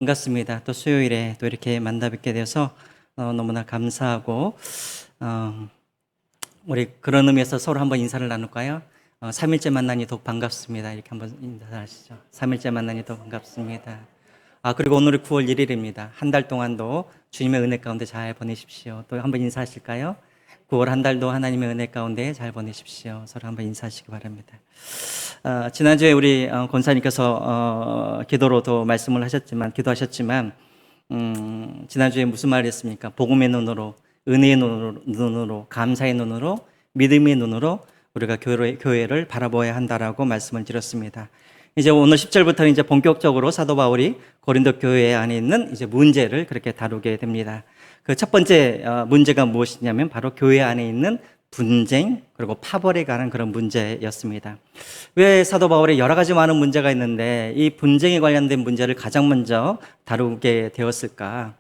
반갑습니다. 또 수요일에 또 이렇게 만나 뵙게 되어서 너무나 감사하고 우리 그런 의미에서 서로 한번 인사를 나눌까요? 3일째 만나니 더욱 반갑습니다. 이렇게 한번 인사하시죠. 3일째 만나니 더욱 반갑습니다. 그리고 오늘이 9월 1일입니다. 한 달 동안도 주님의 은혜 가운데 잘 보내십시오. 또 한번 인사하실까요? 9월 한 달도 하나님의 은혜 가운데 잘 보내십시오. 서로 한번 인사하시기 바랍니다. 지난주에 우리 권사님께서 기도로도 말씀을 하셨지만, 기도하셨지만, 지난주에 무슨 말을 했습니까? 복음의 눈으로, 은혜의 눈으로, 감사의 눈으로, 믿음의 눈으로 우리가 교회를 바라보아야 한다라고 말씀을 드렸습니다. 이제 오늘 10절부터는 이제 본격적으로 사도 바울이 고린도 교회 안에 있는 이제 문제를 그렇게 다루게 됩니다. 그 첫 번째 문제가 무엇이냐면 바로 교회 안에 있는 분쟁 그리고 파벌에 관한 그런 문제였습니다. 왜 사도 바울의 여러 가지 많은 문제가 있는데 이 분쟁에 관련된 문제를 가장 먼저 다루게 되었을까?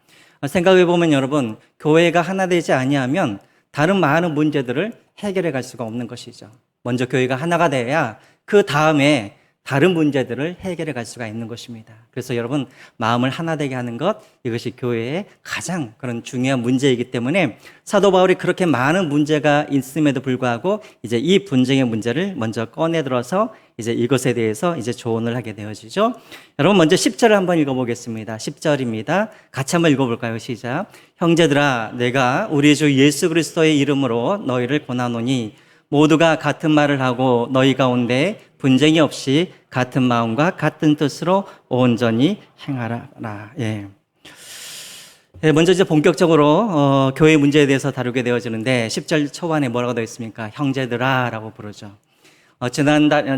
생각해 보면 여러분, 교회가 하나 되지 아니하면 다른 많은 문제들을 해결해 갈 수가 없는 것이죠. 먼저 교회가 하나가 돼야 그 다음에 다른 문제들을 해결해 갈 수가 있는 것입니다. 그래서 여러분, 마음을 하나 되게 하는 것, 이것이 교회의 가장 그런 중요한 문제이기 때문에 사도 바울이 그렇게 많은 문제가 있음에도 불구하고 이제 이 분쟁의 문제를 먼저 꺼내 들어서 이제 이것에 대해서 이제 조언을 하게 되어지죠. 여러분, 먼저 10절을 한번 읽어보겠습니다. 10절입니다. 같이 한번 읽어볼까요? 시작. 형제들아, 내가 우리 주 예수 그리스도의 이름으로 너희를 권하노니 모두가 같은 말을 하고 너희 가운데 분쟁이 없이 같은 마음과 같은 뜻으로 온전히 행하라. 예. 먼저 이제 본격적으로 교회 문제에 대해서 다루게 되어지는데 10절 초반에 뭐라고 되어 있습니까? 형제들아 라고 부르죠.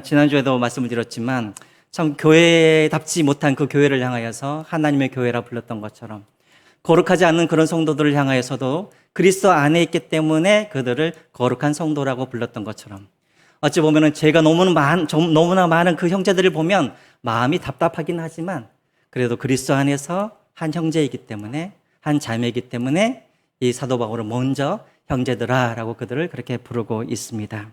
지난주에도 말씀을 드렸지만 참 교회답지 못한 그 교회를 향하여서 하나님의 교회라 불렀던 것처럼 거룩하지 않는 그런 성도들을 향하여서도 그리스도 안에 있기 때문에 그들을 거룩한 성도라고 불렀던 것처럼 어찌 보면은 제가 너무나 많은 그 형제들을 보면 마음이 답답하긴 하지만 그래도 그리스도 안에서 한 형제이기 때문에 한 자매이기 때문에 이 사도 바울은 먼저 형제들아라고 그들을 그렇게 부르고 있습니다.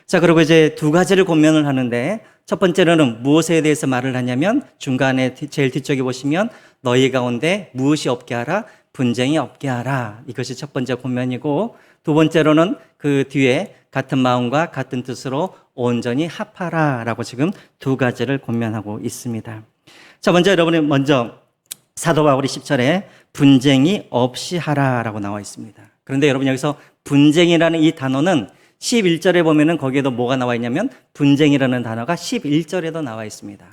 자, 그리고 이제 두 가지를 권면을 하는데 첫 번째로는 무엇에 대해서 말을 하냐면 중간에 제일 뒤쪽에 보시면 너희 가운데 무엇이 없게 하라, 분쟁이 없게 하라. 이것이 첫 번째 권면이고 두 번째로는 그 뒤에 같은 마음과 같은 뜻으로 온전히 합하라라고 지금 두 가지를 권면하고 있습니다. 자, 먼저 사도 바울이 10절에 분쟁이 없이 하라라고 나와 있습니다. 그런데 여러분 여기서 분쟁이라는 이 단어는 11절에 보면은 거기에도 뭐가 나와 있냐면 분쟁이라는 단어가 11절에도 나와 있습니다.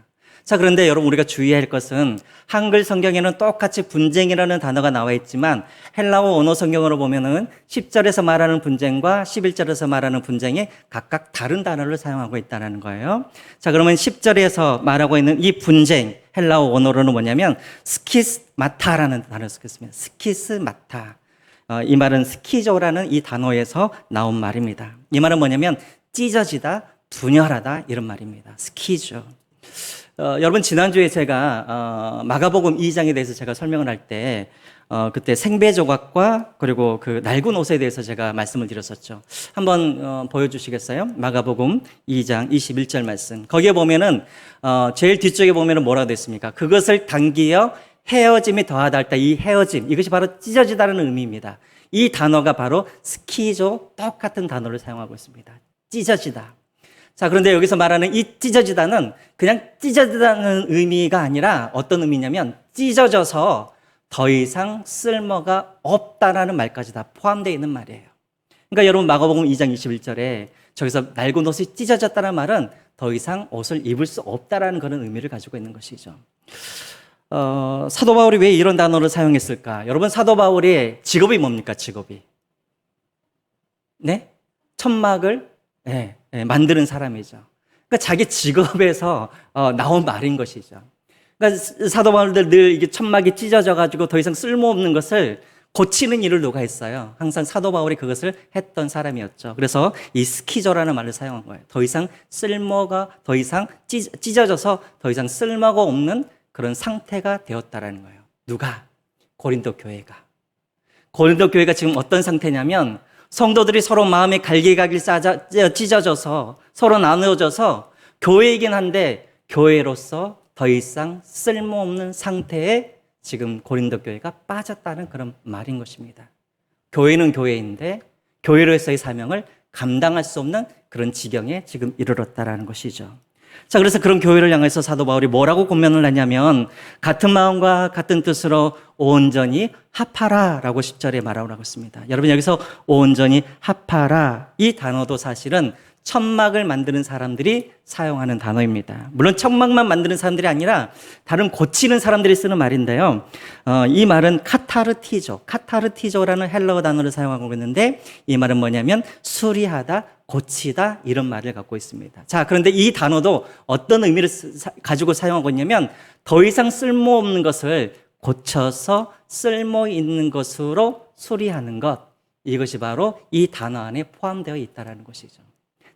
자, 그런데 여러분 우리가 주의해야 할 것은 한글 성경에는 똑같이 분쟁이라는 단어가 나와 있지만 헬라어 언어 성경으로 보면은 10절에서 말하는 분쟁과 11절에서 말하는 분쟁이 각각 다른 단어를 사용하고 있다는 거예요. 자, 그러면 10절에서 말하고 있는 이 분쟁, 헬라어 언어로는 뭐냐면 스키스마타라는 단어를 쓰겠습니다. 스키스마타. 이 말은 스키조라는 이 단어에서 나온 말입니다. 이 말은 뭐냐면 찢어지다, 분열하다 이런 말입니다. 스키조. 여러분 지난주에 제가 마가복음 2장에 대해서 제가 설명을 할 때 그때 생배 조각과 그리고 그 낡은 옷에 대해서 제가 말씀을 드렸었죠. 한번 보여주시겠어요? 마가복음 2장 21절 말씀. 거기에 보면은 제일 뒤쪽에 보면은 뭐라고 되어 있습니까? 그것을 당기어 헤어짐이 더하다 할 때 이 헤어짐, 이것이 바로 찢어지다라는 의미입니다. 이 단어가 바로 스키조 똑같은 단어를 사용하고 있습니다. 찢어지다. 자, 그런데 여기서 말하는 이 찢어지다는 그냥 찢어지다는 의미가 아니라 어떤 의미냐면 찢어져서 더 이상 쓸모가 없다라는 말까지 다 포함되어 있는 말이에요. 그러니까 여러분 마가복음 2장 21절에 저기서 낡은 옷이 찢어졌다는 말은 더 이상 옷을 입을 수 없다라는 그런 의미를 가지고 있는 것이죠. 사도 바울이 왜 이런 단어를 사용했을까? 여러분 사도 바울의 직업이 뭡니까? 직업이. 네? 천막을 만드는 사람이죠. 그러니까 자기 직업에서 나온 말인 것이죠. 그러니까 사도 바울들 늘 이게 천막이 찢어져가지고 더 이상 쓸모없는 것을 고치는 일을 누가 했어요? 항상 사도 바울이 그것을 했던 사람이었죠. 그래서 이 스키조라는 말을 사용한 거예요. 더 이상 찢어져서 더 이상 쓸모가 없는 그런 상태가 되었다라는 거예요. 누가? 고린도 교회가. 고린도 교회가 지금 어떤 상태냐면 성도들이 서로 마음의 갈기갈기 찢어져서 서로 나누어져서 교회이긴 한데 교회로서 더 이상 쓸모없는 상태에 지금 고린도 교회가 빠졌다는 그런 말인 것입니다. 교회는 교회인데 교회로서의 사명을 감당할 수 없는 그런 지경에 지금 이르렀다라는 것이죠. 자, 그래서 그런 교회를 향해서 사도 바울이 뭐라고 권면을 하냐면 같은 마음과 같은 뜻으로 온전히 합하라라고 10절에 말하고 있습니다. 여러분 여기서 온전히 합하라 이 단어도 사실은 천막을 만드는 사람들이 사용하는 단어입니다. 물론 천막만 만드는 사람들이 아니라 다른 고치는 사람들이 쓰는 말인데요. 이 말은 카타르티조라는 헬라어 단어를 사용하고 있는데 이 말은 뭐냐면 수리하다, 고치다 이런 말을 갖고 있습니다. 자, 그런데 이 단어도 어떤 의미를 가지고 사용하고 있냐면 더 이상 쓸모없는 것을 고쳐서 쓸모 있는 것으로 수리하는 것, 이것이 바로 이 단어 안에 포함되어 있다는 것이죠.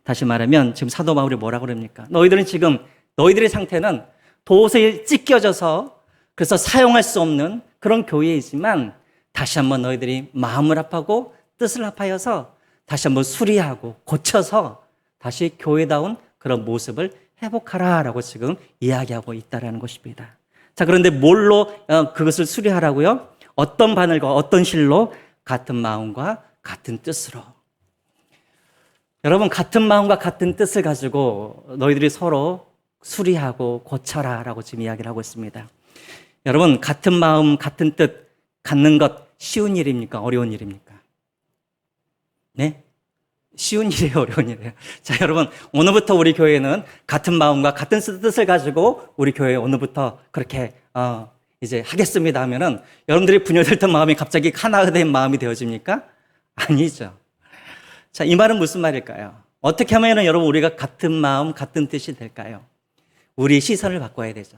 다시 말하면 지금 사도 바울이 뭐라고 그럽니까? 너희들은 지금 너희들의 상태는 도저히 찢겨져서 그래서 사용할 수 없는 그런 교회이지만 다시 한번 너희들이 마음을 합하고 뜻을 합하여서 다시 한번 수리하고 고쳐서 다시 교회다운 그런 모습을 회복하라라고 지금 이야기하고 있다는 것입니다. 자, 그런데 뭘로 그것을 수리하라고요? 어떤 바늘과 어떤 실로? 같은 마음과 같은 뜻으로. 여러분, 같은 마음과 같은 뜻을 가지고 너희들이 서로 수리하고 고쳐라라고 지금 이야기를 하고 있습니다. 여러분, 같은 마음, 같은 뜻 갖는 것 쉬운 일입니까? 어려운 일입니까? 네? 쉬운 일이에요, 어려운 일이에요. 자, 여러분, 오늘부터 우리 교회는 같은 마음과 같은 뜻을 가지고 우리 교회 오늘부터 그렇게 이제 하겠습니다 하면은 여러분들이 분열됐던 마음이 갑자기 하나가 된 마음이 되어집니까? 아니죠. 자, 이 말은 무슨 말일까요? 어떻게 하면 여러분 우리가 같은 마음, 같은 뜻이 될까요? 우리 시선을 바꿔야 되죠.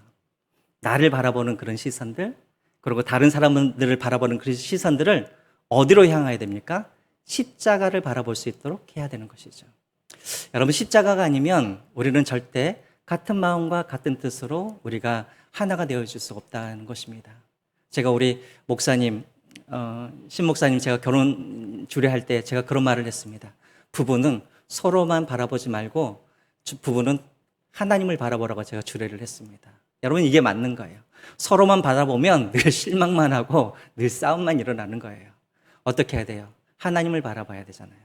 나를 바라보는 그런 시선들, 그리고 다른 사람들을 바라보는 그런 시선들을 어디로 향해야 됩니까? 십자가를 바라볼 수 있도록 해야 되는 것이죠. 여러분, 십자가가 아니면 우리는 절대 같은 마음과 같은 뜻으로 우리가 하나가 되어줄 수 없다는 것입니다. 제가 우리 목사님, 신목사님 제가 결혼 주례할 때 제가 그런 말을 했습니다. 부부는 서로만 바라보지 말고 부부는 하나님을 바라보라고 제가 주례를 했습니다. 여러분, 이게 맞는 거예요. 서로만 바라보면 늘 실망만 하고 늘 싸움만 일어나는 거예요. 어떻게 해야 돼요? 하나님을 바라봐야 되잖아요.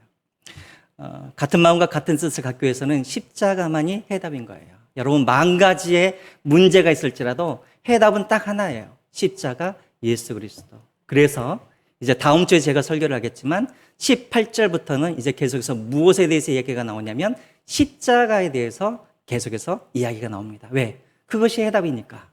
같은 마음과 같은 뜻을 갖기 위해서는 십자가만이 해답인 거예요. 여러분, 만 가지의 문제가 있을지라도 해답은 딱 하나예요. 십자가 예수 그리스도. 그래서 이제 다음 주에 제가 설교를 하겠지만 18절부터는 이제 계속해서 무엇에 대해서 얘기가 나오냐면 십자가에 대해서 계속해서 이야기가 나옵니다. 왜? 그것이 해답이니까.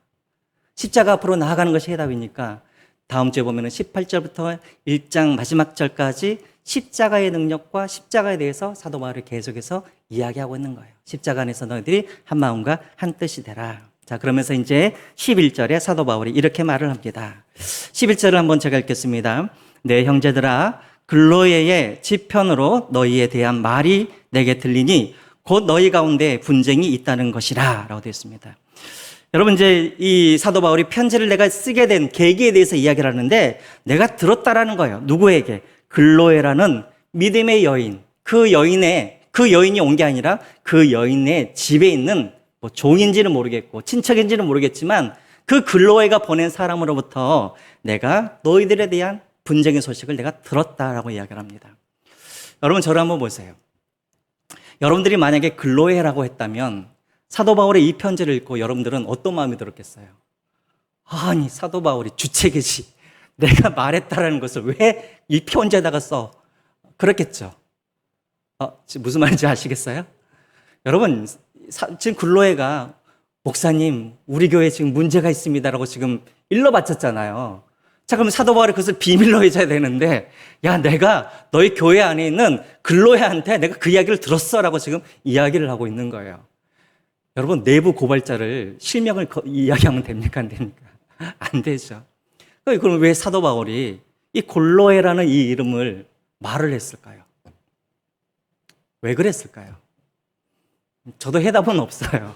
십자가 앞으로 나아가는 것이 해답이니까 다음 주에 보면은 18절부터 1장 마지막 절까지 십자가의 능력과 십자가에 대해서 사도 바울이 계속해서 이야기하고 있는 거예요. 십자가 안에서 너희들이 한 마음과 한 뜻이 되라. 자, 그러면서 이제 11절에 사도 바울이 이렇게 말을 합니다. 11절을 한번 제가 읽겠습니다. 내 형제들아, 글로에의 지편으로 너희에 대한 말이 내게 들리니 곧 너희 가운데 분쟁이 있다는 것이라 라고 되어 있습니다. 여러분, 이제 이 사도 바울이 편지를 내가 쓰게 된 계기에 대해서 이야기를 하는데 내가 들었다라는 거예요. 누구에게? 글로에라는 믿음의 여인, 그 여인이 온 게 아니라 그 여인의 집에 있는 뭐 종인지는 모르겠고 친척인지는 모르겠지만 그 글로에가 보낸 사람으로부터 내가 너희들에 대한 분쟁의 소식을 내가 들었다라고 이야기를 합니다. 여러분, 저를 한번 보세요. 여러분들이 만약에 글로에라고 했다면 사도 바울의 이 편지를 읽고 여러분들은 어떤 마음이 들었겠어요? 아니, 사도 바울이 주책이지. 내가 말했다라는 것을 왜 이 편지에다가 써? 그렇겠죠. 지금 무슨 말인지 아시겠어요? 여러분, 지금 글로에가 목사님, 우리 교회에 지금 문제가 있습니다라고 지금 일러 바쳤잖아요. 자, 그럼 사도 바울이 그것을 비밀로 해줘야 되는데, 야, 내가 너희 교회 안에 있는 글로에한테 내가 그 이야기를 들었어라고 지금 이야기를 하고 있는 거예요. 여러분, 내부 고발자를 실명을 이야기하면 됩니까? 안 됩니까? 안 되죠. 그럼 왜 사도 바울이 이 골로에라는 이 이름을 말을 했을까요? 왜 그랬을까요? 저도 해답은 없어요.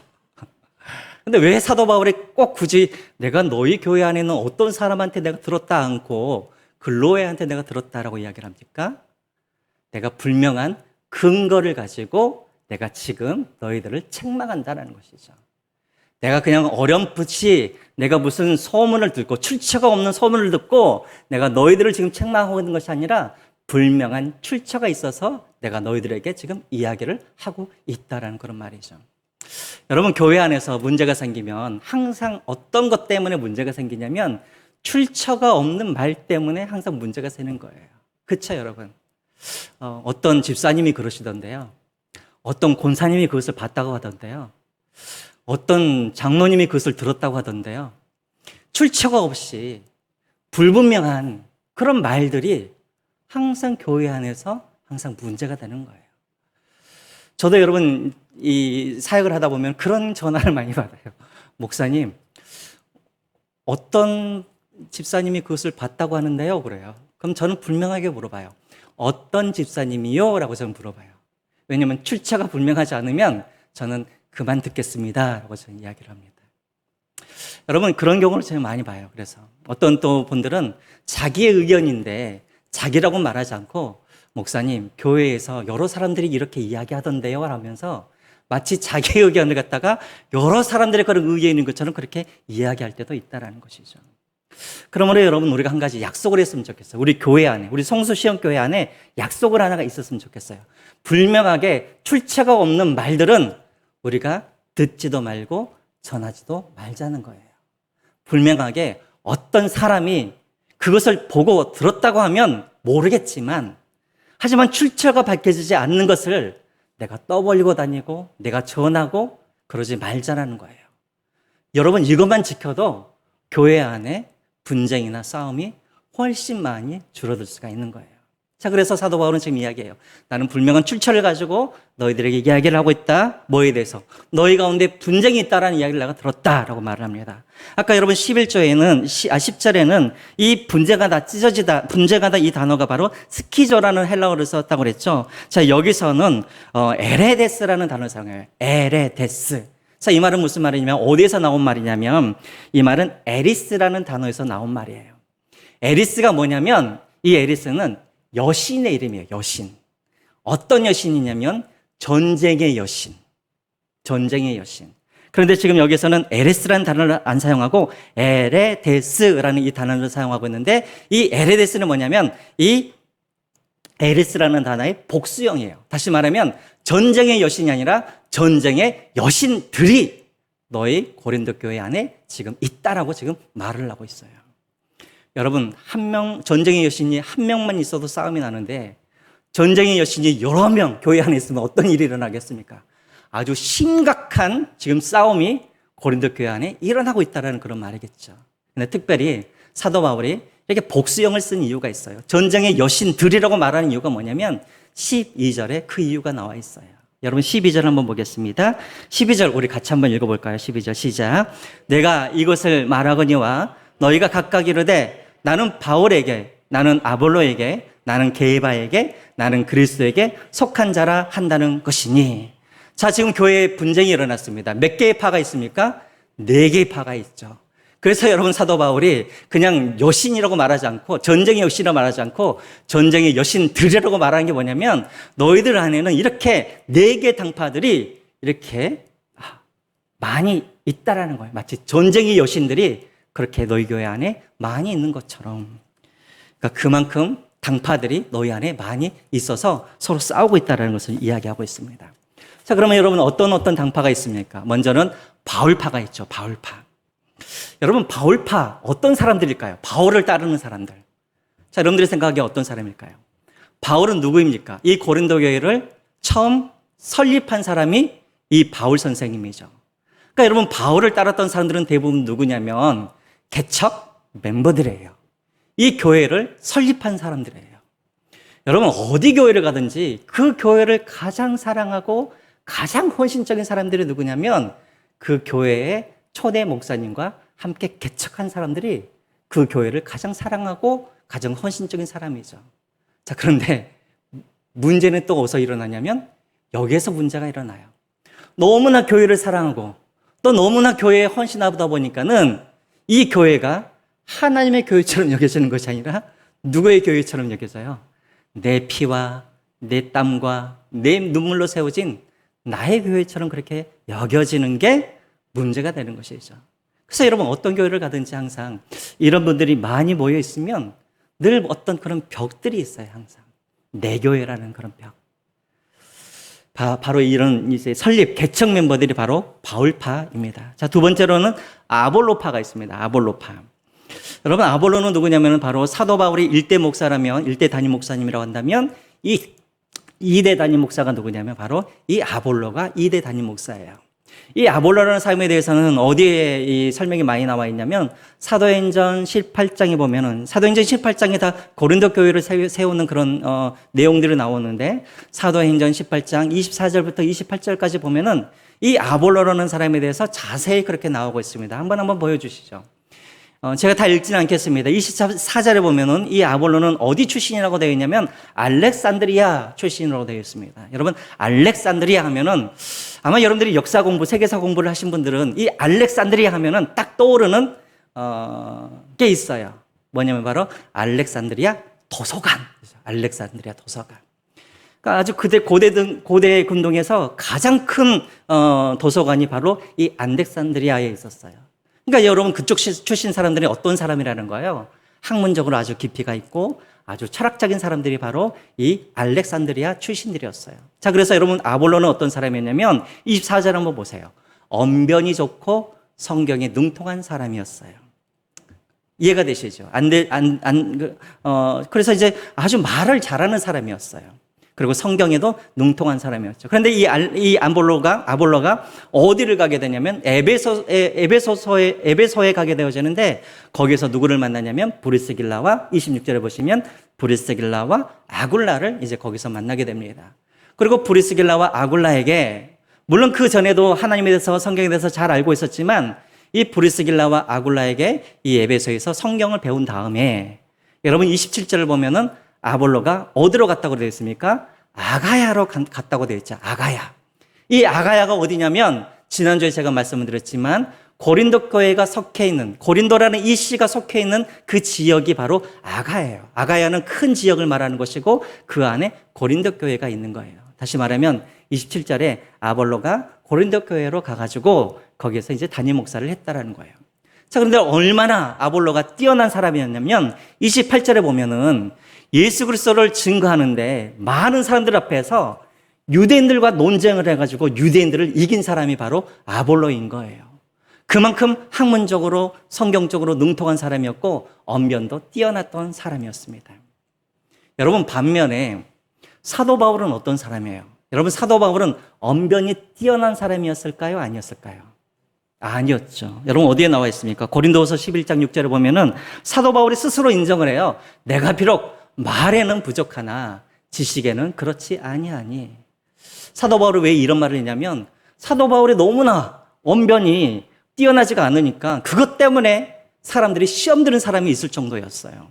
근데 왜 사도 바울이 꼭 굳이 내가 너희 교회 안에 있는 어떤 사람한테 내가 들었다 않고 글로에한테 내가 들었다라고 이야기를 합니까? 내가 분명한 근거를 가지고 내가 지금 너희들을 책망한다는 것이죠. 내가 그냥 어렴풋이 내가 무슨 소문을 듣고 출처가 없는 소문을 듣고 내가 너희들을 지금 책망하고 있는 것이 아니라 분명한 출처가 있어서 내가 너희들에게 지금 이야기를 하고 있다라는 그런 말이죠. 여러분, 교회 안에서 문제가 생기면 항상 어떤 것 때문에 문제가 생기냐면 출처가 없는 말 때문에 항상 문제가 생기는 거예요. 그렇죠, 여러분? 어떤 집사님이 그러시던데요. 어떤 권사님이 그것을 봤다고 하던데요. 어떤 장로님이 그것을 들었다고 하던데요. 출처가 없이 불분명한 그런 말들이 항상 교회 안에서 항상 문제가 되는 거예요. 저도 여러분 이 사역을 하다 보면 그런 전화를 많이 받아요. 목사님, 어떤 집사님이 그것을 봤다고 하는데요, 그래요. 그럼 저는 분명하게 물어봐요. 어떤 집사님이요? 라고 저는 물어봐요. 왜냐하면 출처가 분명하지 않으면 저는 그만 듣겠습니다 라고 저는 이야기를 합니다. 여러분, 그런 경우를 제가 많이 봐요. 그래서 어떤 또 분들은 자기의 의견인데 자기라고 말하지 않고 목사님, 교회에서 여러 사람들이 이렇게 이야기하던데요 하면서 마치 자기의 의견을 갖다가 여러 사람들의 그런 의견인 것처럼 그렇게 이야기할 때도 있다는 것이죠. 그러므로 여러분, 우리가 한 가지 약속을 했으면 좋겠어요. 우리 교회 안에, 우리 성수시험교회 안에 약속을 하나가 있었으면 좋겠어요. 분명하게 출처가 없는 말들은 우리가 듣지도 말고 전하지도 말자는 거예요. 분명하게 어떤 사람이 그것을 보고 들었다고 하면 모르겠지만, 하지만 출처가 밝혀지지 않는 것을 내가 떠벌리고 다니고 내가 전하고 그러지 말자라는 거예요. 여러분, 이것만 지켜도 교회 안에 분쟁이나 싸움이 훨씬 많이 줄어들 수가 있는 거예요. 자, 그래서 사도 바울은 지금 이야기해요. 나는 분명한 출처를 가지고 너희들에게 이야기를 하고 있다. 뭐에 대해서? 너희 가운데 분쟁이 있다라는 이야기를 내가 들었다라고 말을 합니다. 아까 여러분 10절에는 이 분쟁하다, 찢어지다, 분쟁하다 이 단어가 바로 스키조라는 헬라어를 썼다고 그랬죠. 자, 여기서는 에레데스라는 단어를 사용해요. 에레데스. 자, 이 말은 무슨 말이냐면 어디에서 나온 말이냐면 이 말은 에리스라는 단어에서 나온 말이에요. 에리스가 뭐냐면 이 에리스는 여신의 이름이에요. 여신. 어떤 여신이냐면 전쟁의 여신. 전쟁의 여신. 그런데 지금 여기서는 에레스라는 단어를 안 사용하고 에레데스라는 이 단어를 사용하고 있는데 이 에레데스는 뭐냐면 이 에레스라는 단어의 복수형이에요. 다시 말하면 전쟁의 여신이 아니라 전쟁의 여신들이 너희 고린도 교회 안에 지금 있다라고 지금 말을 하고 있어요. 여러분, 전쟁의 여신이 한 명만 있어도 싸움이 나는데 전쟁의 여신이 여러 명 교회 안에 있으면 어떤 일이 일어나겠습니까? 아주 심각한 지금 싸움이 고린도 교회 안에 일어나고 있다는 그런 말이겠죠. 근데 특별히 사도 바울이 이렇게 복수형을 쓴 이유가 있어요. 전쟁의 여신들이라고 말하는 이유가 뭐냐면 12절에 그 이유가 나와 있어요. 여러분 12절 한번 보겠습니다. 12절 우리 같이 한번 읽어볼까요? 12절 시작. 내가 이것을 말하거니와 너희가 각각 이르되 나는 바울에게, 나는 아볼로에게, 나는 게바에게, 나는 그리스도에게 속한 자라 한다는 것이니. 자, 지금 교회에 분쟁이 일어났습니다. 몇 개의 파가 있습니까? 4개의 파가 있죠. 그래서 여러분 사도 바울이 그냥 여신이라고 말하지 않고 전쟁의 여신이라고 말하지 않고 전쟁의 여신들이라고 말하는 게 뭐냐면 너희들 안에는 이렇게 4개 당파들이 이렇게 많이 있다라는 거예요. 마치 전쟁의 여신들이 그렇게 너희 교회 안에 많이 있는 것처럼. 그러니까 그만큼 당파들이 너희 안에 많이 있어서 서로 싸우고 있다는 것을 이야기하고 있습니다. 자, 그러면 여러분 어떤 당파가 있습니까? 먼저는 바울파가 있죠. 바울파. 여러분, 바울파 어떤 사람들일까요? 바울을 따르는 사람들. 자, 여러분들이 생각하기에 어떤 사람일까요? 바울은 누구입니까? 이 고린도 교회를 처음 설립한 사람이 이 바울 선생님이죠. 그러니까 여러분, 바울을 따랐던 사람들은 대부분 누구냐면 개척 멤버들이에요. 이 교회를 설립한 사람들이에요. 여러분, 어디 교회를 가든지 그 교회를 가장 사랑하고 가장 헌신적인 사람들이 누구냐면 그 교회의 초대 목사님과 함께 개척한 사람들이 그 교회를 가장 사랑하고 가장 헌신적인 사람이죠. 자, 그런데 문제는 또 어디서 일어나냐면 여기에서 문제가 일어나요. 너무나 교회를 사랑하고 또 너무나 교회에 헌신하다 보니까는 이 교회가 하나님의 교회처럼 여겨지는 것이 아니라 누구의 교회처럼 여겨져요? 내 피와 내 땀과 내 눈물로 세워진 나의 교회처럼 그렇게 여겨지는 게 문제가 되는 것이죠. 그래서 여러분 어떤 교회를 가든지 항상 이런 분들이 많이 모여 있으면 늘 어떤 그런 벽들이 있어요. 항상 내 교회라는 그런 벽. 바로 이런 이제 설립 개척 멤버들이 바로 바울파입니다. 자, 두 번째로는 아볼로파가 있습니다. 아볼로파. 여러분 아볼로는 누구냐면 바로 사도 바울이 일대 목사라면 일대 담임 목사님이라고 한다면 이 2대 담임 목사가 누구냐면 바로 이 아볼로가 2대 담임 목사예요. 이 아볼로라는 사람에 대해서는 어디에 이 설명이 많이 나와 있냐면 사도행전 18장에 보면은 사도행전 18장에 다 고린도 교회를 세우는 그런 내용들이 나오는데 사도행전 18장 24절부터 28절까지 보면은 이 아볼로라는 사람에 대해서 자세히 그렇게 나오고 있습니다. 한번 보여주시죠. 제가 다 읽지는 않겠습니다. 24절에 보면은 이 아볼로는 어디 출신이라고 되어 있냐면 알렉산드리아 출신으로 되어 있습니다. 여러분 알렉산드리아 하면은 아마 여러분들이 역사 공부, 세계사 공부를 하신 분들은 이 알렉산드리아 하면은 딱 떠오르는 게 있어요. 뭐냐면 바로 알렉산드리아 도서관. 알렉산드리아 도서관. 그러니까 아주 고대 근동에서 가장 큰 도서관이 바로 이 알렉산드리아에 있었어요. 그러니까 여러분 그쪽 출신 사람들이 어떤 사람이라는 거예요? 학문적으로 아주 깊이가 있고 아주 철학적인 사람들이 바로 이 알렉산드리아 출신들이었어요. 자, 그래서 여러분 아볼로는 어떤 사람이었냐면 24절 한번 보세요. 언변이 좋고 성경에 능통한 사람이었어요. 이해가 되시죠? 그래서 이제 아주 말을 잘하는 사람이었어요. 그리고 성경에도 능통한 사람이었죠. 그런데 이 아볼로가 어디를 가게 되냐면 에베소에 가게 되어지는데 거기서 누구를 만나냐면 브리스길라와 26절에 보시면 브리스길라와 아굴라를 이제 거기서 만나게 됩니다. 그리고 브리스길라와 아굴라에게 물론 그 전에도 하나님에 대해서 성경에 대해서 잘 알고 있었지만 이 브리스길라와 아굴라에게 이 에베소에서 성경을 배운 다음에 여러분 27절을 보면은 아볼로가 어디로 갔다고 되어 있습니까? 아가야로 갔다고 되어 있죠. 아가야. 이 아가야가 어디냐면 지난주에 제가 말씀을 드렸지만 고린도 교회가 속해 있는 고린도라는 이 시가 속해 있는 그 지역이 바로 아가야예요. 아가야는 큰 지역을 말하는 것이고 그 안에 고린도 교회가 있는 거예요. 다시 말하면 27절에 아볼로가 고린도 교회로 가가지고 거기에서 이제 담임 목사를 했다라는 거예요. 자, 그런데 얼마나 아볼로가 뛰어난 사람이었냐면 28절에 보면은 예수 그리스도를 증거하는데 많은 사람들 앞에서 유대인들과 논쟁을 해가지고 유대인들을 이긴 사람이 바로 아볼로인 거예요. 그만큼 학문적으로 성경적으로 능통한 사람이었고 언변도 뛰어났던 사람이었습니다. 여러분 반면에 사도 바울은 어떤 사람이에요? 여러분 사도 바울은 언변이 뛰어난 사람이었을까요? 아니었을까요? 아니었죠. 여러분 어디에 나와 있습니까? 고린도후서 11장 6절에 보면은 사도 바울이 스스로 인정을 해요. 내가 비록 말에는 부족하나 지식에는 그렇지 아니하니. 사도 바울이 왜 이런 말을 했냐면 사도 바울이 너무나 언변이 뛰어나지가 않으니까 그것 때문에 사람들이 시험 드는 사람이 있을 정도였어요.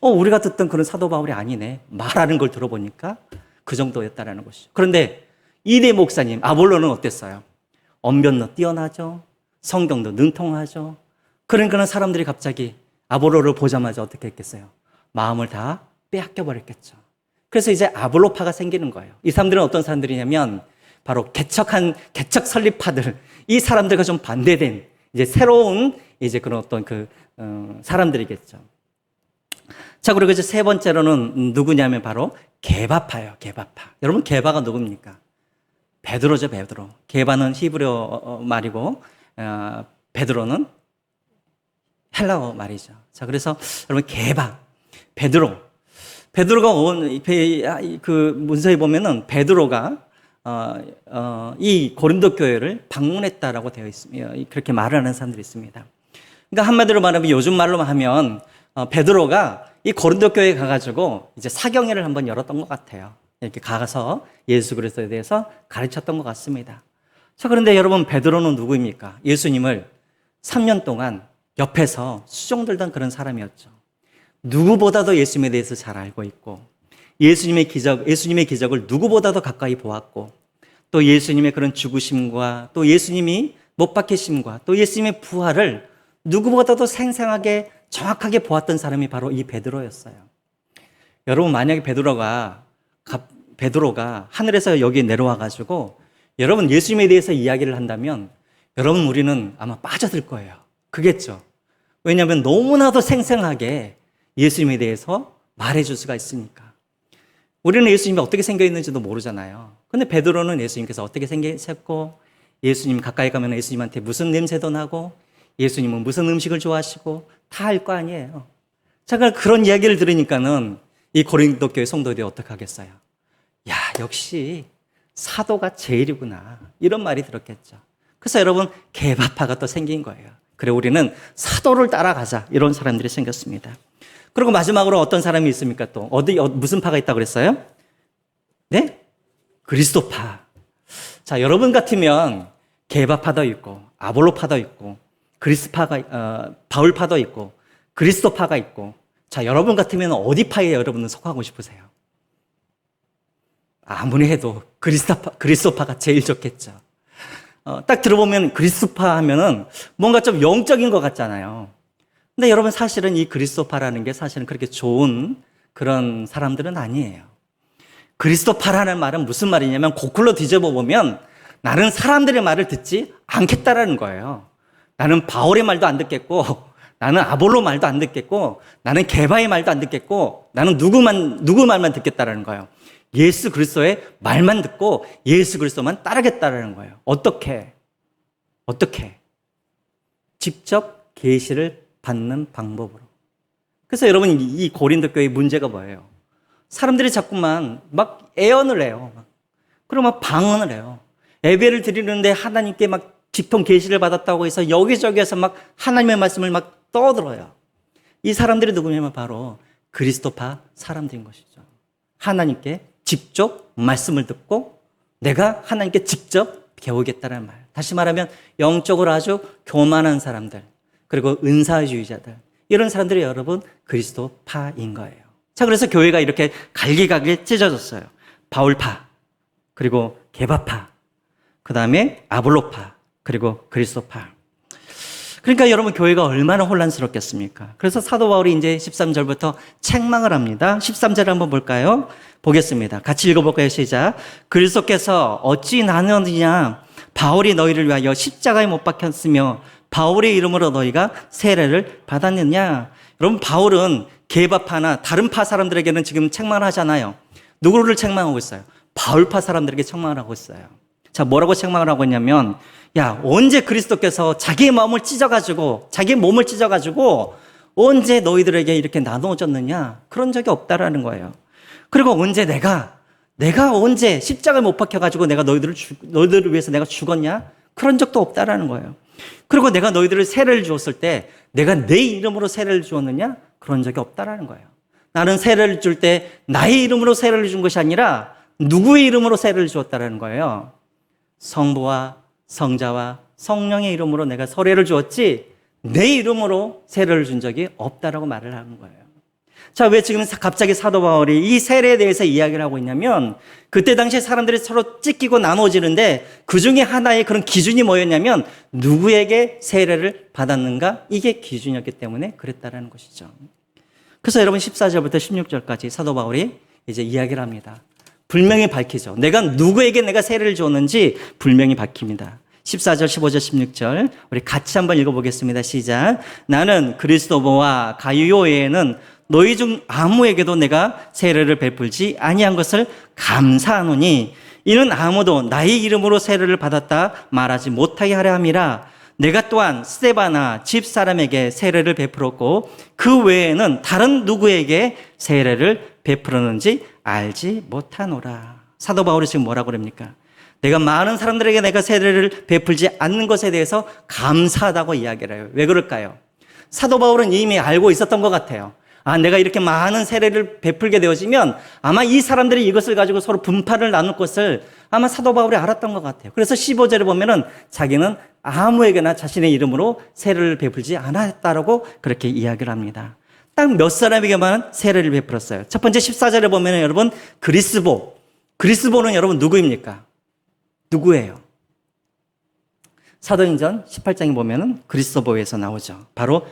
우리가 듣던 그런 사도 바울이 아니네. 말하는 걸 들어보니까 그 정도였다라는 것이죠. 그런데 이대 목사님 아볼로는 어땠어요? 언변도 뛰어나죠. 성경도 능통하죠. 그러니까 사람들이 갑자기 아볼로를 보자마자 어떻게 했겠어요? 마음을 다 빼앗겨 버렸겠죠. 그래서 이제 아볼로파가 생기는 거예요. 이 사람들은 어떤 사람들이냐면 바로 개척 설립파들, 이 사람들과 좀 반대된 이제 새로운 이제 그런 어떤 사람들이겠죠. 자, 그리고 이제 세 번째로는 누구냐면 바로 게바파예요. 게바파. 여러분 게바가 누굽니까? 베드로죠, 베드로. 게바는 히브리어 말이고 베드로는 헬라어 말이죠. 자, 그래서 여러분 베드로가 그 문서에 보면은 베드로가 이 고린도 교회를 방문했다라고 되어 있습니다. 그렇게 말을 하는 사람들이 있습니다. 그러니까 한마디로 말하면 요즘 말로 하면 베드로가 이 고린도 교회에 가가지고 이제 사경회를 한번 열었던 것 같아요. 이렇게 가서 예수 그리스도에 대해서 가르쳤던 것 같습니다. 자, 그런데 여러분 베드로는 누구입니까? 예수님을 3년 동안 옆에서 수종들던 그런 사람이었죠. 누구보다도 예수님에 대해서 잘 알고 있고 예수님의 기적을 누구보다도 가까이 보았고 또 예수님의 그런 죽으심과 또 예수님이 못 박히심과 또 예수님의 부활을 누구보다도 생생하게 정확하게 보았던 사람이 바로 이 베드로였어요. 여러분 만약에 베드로가 하늘에서 여기 내려와 가지고 여러분 예수님에 대해서 이야기를 한다면 여러분, 우리는 아마 빠져들 거예요. 그겠죠. 왜냐하면 너무나도 생생하게 예수님에 대해서 말해줄 수가 있으니까. 우리는 예수님이 어떻게 생겨 있는지도 모르잖아요. 근데 베드로는 예수님께서 어떻게 생기셨고, 예수님 가까이 가면 예수님한테 무슨 냄새도 나고, 예수님은 무슨 음식을 좋아하시고 다 알 거 아니에요. 제가 그런 이야기를 들으니까는 이 고린도 교회 성도들이 어떻게 하겠어요? 야, 역시 사도가 제일이구나, 이런 말이 들었겠죠. 그래서 여러분, 개바파가 또 생긴 거예요. 그래, 우리는 사도를 따라가자, 이런 사람들이 생겼습니다. 그리고 마지막으로 어떤 사람이 있습니까? 또 무슨 파가 있다고 그랬어요? 네? 그리스도파. 자, 여러분 같으면 개바파도 있고 아볼로파도 있고 바울파도 있고 그리스도파가 있고, 자, 여러분 같으면 어디 파에 여러분은 속하고 싶으세요? 아무리 해도 그리스도파가 제일 좋겠죠. 딱 들어보면 그리스도파 하면은 뭔가 좀 영적인 것 같잖아요. 근데 여러분, 사실은 이 그리스도파라는 게 사실은 그렇게 좋은 그런 사람들은 아니에요. 그리스도파라는 말은 무슨 말이냐면, 거꾸로 뒤집어 보면 나는 사람들의 말을 듣지 않겠다라는 거예요. 나는 바울의 말도 안 듣겠고, 나는 아볼로 말도 안 듣겠고, 나는 게바의 말도 안 듣겠고, 나는 누구 말만 듣겠다라는 거예요. 예수 그리스도의 말만 듣고 예수 그리스도만 따르겠다라는 거예요. 어떻게? 직접 계시를 받는 방법으로. 그래서 여러분, 이 고린도 교회의 문제가 뭐예요? 사람들이 자꾸만 막 애언을 해요. 그리고 막 방언을 해요. 예배를 드리는데 하나님께 막 직통 계시를 받았다고 해서 여기저기에서 막 하나님의 말씀을 막 떠들어요. 이 사람들이 누구냐면 바로 그리스도파 사람들인 것이죠. 하나님께 직접 말씀을 듣고 내가 하나님께 직접 배우겠다는 말. 다시 말하면 영적으로 아주 교만한 사람들, 그리고 은사주의자들, 이런 사람들이 여러분 그리스도파인 거예요. 자, 그래서 교회가 이렇게 갈기갈기 찢어졌어요. 바울파, 그리고 게바파, 그 다음에 아볼로파, 그리고 그리스도파. 그러니까 여러분, 교회가 얼마나 혼란스럽겠습니까? 그래서 사도 바울이 이제 13절부터 책망을 합니다. 13절 한번 볼까요? 보겠습니다. 같이 읽어볼까요? 시작. 그리스도께서 어찌 나누느냐? 바울이 너희를 위하여 십자가에 못 박혔으며 바울의 이름으로 너희가 세례를 받았느냐? 여러분, 바울은 게바파나 다른 파 사람들에게는 지금 책망을 하잖아요. 누구를 책망하고 있어요? 바울파 사람들에게 책망을 하고 있어요. 자, 뭐라고 책망을 하고 있냐면, 야, 언제 그리스도께서 자기의 몸을 찢어가지고 언제 너희들에게 이렇게 나누어졌느냐? 그런 적이 없다라는 거예요. 그리고 언제 내가 언제 십자가에 못 박혀가지고 내가 너희들을 위해서 내가 죽었냐? 그런 적도 없다라는 거예요. 그리고 내가 너희들을 세례를 주었을 때 내가 내 이름으로 세례를 주었느냐? 그런 적이 없다라는 거예요. 나는 세례를 줄 때 나의 이름으로 세례를 준 것이 아니라 누구의 이름으로 세례를 주었다라는 거예요. 성부와 성자와 성령의 이름으로 내가 세례를 주었지 내 이름으로 세례를 준 적이 없다라고 말을 하는 거예요. 자, 왜 지금 갑자기 사도 바울이 이 세례에 대해서 이야기를 하고 있냐면, 그때 당시에 사람들이 서로 찢기고 나누어지는데 그 중에 하나의 그런 기준이 뭐였냐면 누구에게 세례를 받았는가, 이게 기준이었기 때문에 그랬다라는 것이죠. 그래서 여러분, 14절부터 16절까지 사도 바울이 이제 이야기를 합니다. 분명히 밝히죠. 누구에게 세례를 주었는지 분명히 밝힙니다. 14절, 15절, 16절 우리 같이 한번 읽어보겠습니다. 시작. 나는 그리스도와 가이오 외에는 너희 중 아무에게도 내가 세례를 베풀지 아니한 것을 감사하노니 이는 아무도 나의 이름으로 세례를 받았다 말하지 못하게 하려 함이라. 내가 또한 스데바나 집사람에게 세례를 베풀었고 그 외에는 다른 누구에게 세례를 베풀었는지 알지 못하노라. 사도 바울이 지금 뭐라고 그럽니까? 내가 많은 사람들에게 내가 세례를 베풀지 않는 것에 대해서 감사하다고 이야기를 해요. 왜 그럴까요? 사도 바울은 이미 알고 있었던 것 같아요. 내가 이렇게 많은 세례를 베풀게 되어지면 아마 이 사람들이 이것을 가지고 서로 분파를 나눌 것을 아마 사도 바울이 알았던 것 같아요. 그래서 15절에 보면은 자기는 아무에게나 자신의 이름으로 세례를 베풀지 않았다라고 그렇게 이야기를 합니다. 딱 몇 사람에게만 세례를 베풀었어요. 첫 번째 14절에 보면은 여러분, 그리스도는 여러분 누구입니까? 누구예요? 사도행전 18장에 보면은 그리스도보에서 나오죠. 바로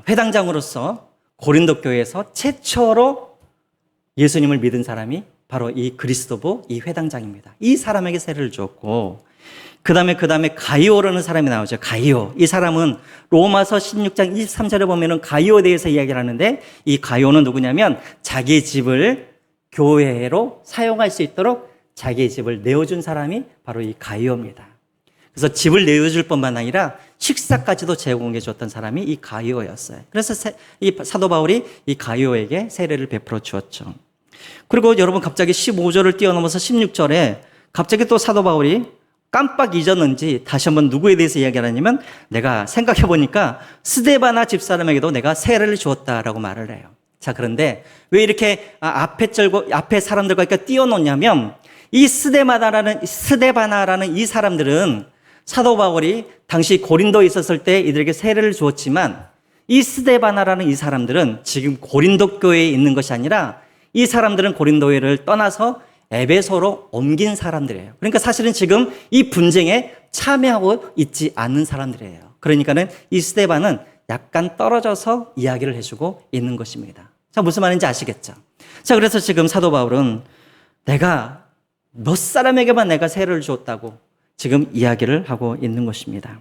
회당장으로서 고린도 교회에서 최초로 예수님을 믿은 사람이 바로 이 그리스도보 이 회당장입니다. 이 사람에게 세례를 주었고 그 다음에 가이오라는 사람이 나오죠. 가이오. 이 사람은 로마서 16장 23절에 보면은 가이오에 대해서 이야기를 하는데 이 가이오는 누구냐면 자기 집을 교회로 사용할 수 있도록 자기의 집을 내어준 사람이 바로 이 가이오입니다. 그래서 집을 내어줄 뿐만 아니라 식사까지도 제공해 줬던 사람이 이 가이오였어요. 그래서 이 사도 바울이 이 가이오에게 세례를 베풀어 주었죠. 그리고 여러분 갑자기 15절을 뛰어넘어서 16절에 갑자기 또 사도 바울이 깜빡 잊었는지 다시 한번 누구에 대해서 이야기를 하냐면 내가 생각해 보니까 스데바나 집사람에게도 내가 세례를 주었다라고 말을 해요. 자, 그런데 왜 이렇게 앞에 사람들과 이렇게 띄워놓냐면 이 스데바나라는 이 사람들은 사도 바울이 당시 고린도에 있었을 때 이들에게 세례를 주었지만 이 스데바나라는 이 사람들은 지금 고린도 교회에 있는 것이 아니라 이 사람들은 고린도회를 떠나서 에베소로 옮긴 사람들이에요. 그러니까 사실은 지금 이 분쟁에 참여하고 있지 않는 사람들이에요. 그러니까는 이 스데반은 약간 떨어져서 이야기를 해주고 있는 것입니다. 자, 무슨 말인지 아시겠죠? 자, 그래서 지금 사도 바울은 내가 몇 사람에게만 내가 세례를 주었다고 지금 이야기를 하고 있는 것입니다.